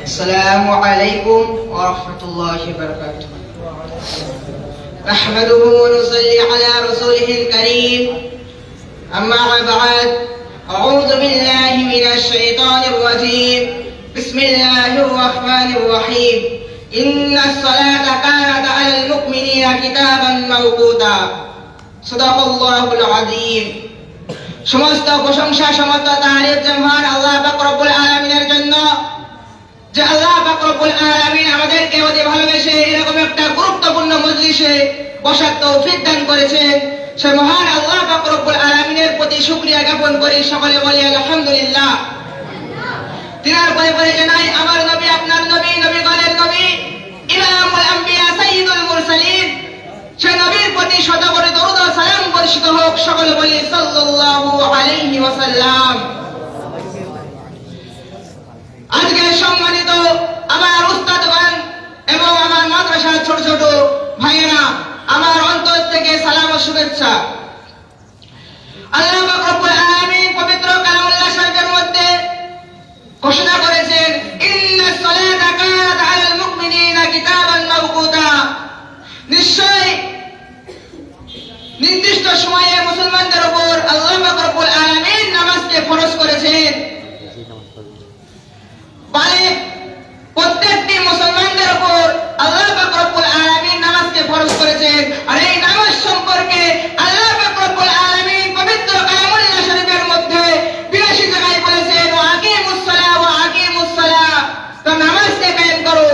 السلام عليكم ورحمة الله وبركاته. نحمده ونصلي على رسوله الكريم. أما بعد، أعوذ بالله من الشيطان الرجيم. بسم الله الرحمن الرحيم. إن الصلاة كانت على المؤمنين كتابا موقوتا. صدق الله العظيم. সমস্ত প্রশংসা সমস্ত তারিফ মহান আল্লাহ পাক রব্বুল আলামিনের জন্য, যে আল্লাহ পাক রব্বুল আলামিন আমাদেরকে অতি ভালোবেসে এরকম একটা গুরুত্বপূর্ণ মজলিসে বসার তৌফিক দান করেছেন। সে মহান আল্লাহ পাক রব্বুল আলামিনের প্রতি শুকরিয়া জ্ঞাপন করি। সকলে বলি আলহামদুলিল্লাহ। তিনার পরে জানাই আমার নবী, আপনার নবী, নবীগণের নবী, ইমামুল আম্বিয়া সাইয়্যিদুল মুরসালিন, সে নবীর প্রতি শত কোটি দরুদ ও সালাম বর্ষিত হোক। সকলে বলি সাল্লাল্লাহু আলাইহি ওয়াসাল্লাম। আজকে সম্মানিত আমার উস্তাদগণ এবং আমার মাদ্রাসার ছোট ছোট ভাইয়েরা, আমার অন্তর থেকে সালাম ও শুভেচ্ছা। আল্লাহ পাক রব্বুল আলামিন পবিত্র কালামুল্লাহ শরীফের মধ্যে ঘোষণা করেছেন, ইন্নাস সালাতা কানাত আলাল মুমিনিনা কিতাবান মাওকুতা। নিশ্চয় নির্দিষ্ট সময়ে মুসলমানদের উপর আল্লাহ পাক রব্বুল আলামিন নামাজকে ফরজ করেছেন। বালিগ প্রত্যেকটি মুসলমানদের উপর আল্লাহ পাক রব্বুল আলামিন নামাজকে ফরজ করেছেন। আর এই নামাজ সম্পর্কে আল্লাহ পাক রব্বুল আলামিন পবিত্র কালামুল্লাহ শরীফের মধ্যে 82 জায়গায় বলেছেন, ওয়া আকিমুস সালাহ ওয়া আকিমুস সালাহ, তো নামাজকে কায়েম করো।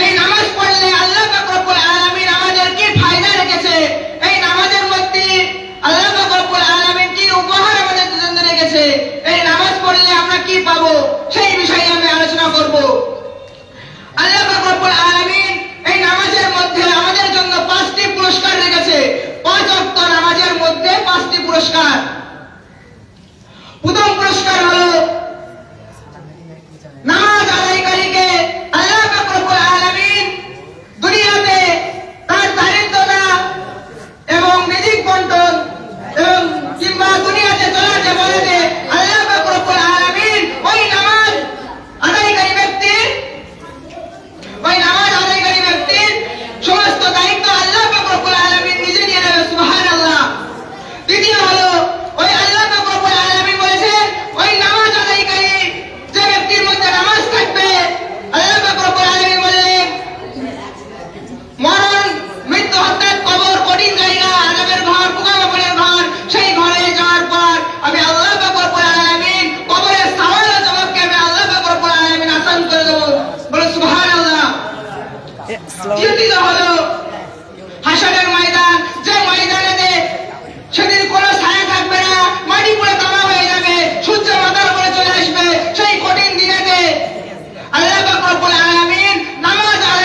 এই নামাজ পড়লে আল্লাহ পাক রব্বুল আলামিন আমাদের কি ফায়দা রেখেছে, এই নামাজের মধ্যে আল্লাহ পাক রব্বুল আলামিন কি উপহার আমাদের জন্য রেখেছে, এই নামাজ পড়লে আমরা কি পাবো, সেই বিষয়ে আমি আলোচনা করব। আল্লাহ পাক রব্বুল আলামিন এই নামাজের মধ্যে আমাদের জন্য 5টি পুরস্কার রেখেছে। 5 ওয়াক্ত নামাজের মধ্যে 5টি পুরস্কার। প্রথম পুরস্কার হলো নামাজ আদায়কারীকে আল্লাহ পাক রব্বুল আলামিন দুনিয়াতে তার দারিদ্রতা এবং রিজিক বন্টন এবং কিংবা দুনিয়াতে চলাতে বলাতে আল্লাহ পাক রব্বুল আলামিন ওই নামাজ আদায়কারী ব্যক্তির সমস্ত দায়িত্ব আল্লাহ পাক রব্বুল আলামিন নিজে নিয়ে নেবেন। সুবহানাল্লাহ। দ্বিতীয় হলো ওই আল্লাহ পাক রব্বুল আলামিন বলেছেন, ওই নামাজ আদায়কারী যে ব্যক্তির মধ্যে নামাজ থাকবে, আল্লাহ পাক রব্বুল আলামিন বললেন, মরণ মৃত্যু অর্থাৎ কবর কঠিন জায়গা, আযাবের ঘর, পোকামাকড়ের ঘর, সেই ঘরে যাওয়ার পর আমি আল্লাহ পাক রব্বুল আলামিন কবরের সওয়াল ও জবাবকে আমি আল্লাহ পাক রব্বুল আলামিন আসান করে দেব। বলে সুবহানাল্লাহ। তৃতীয়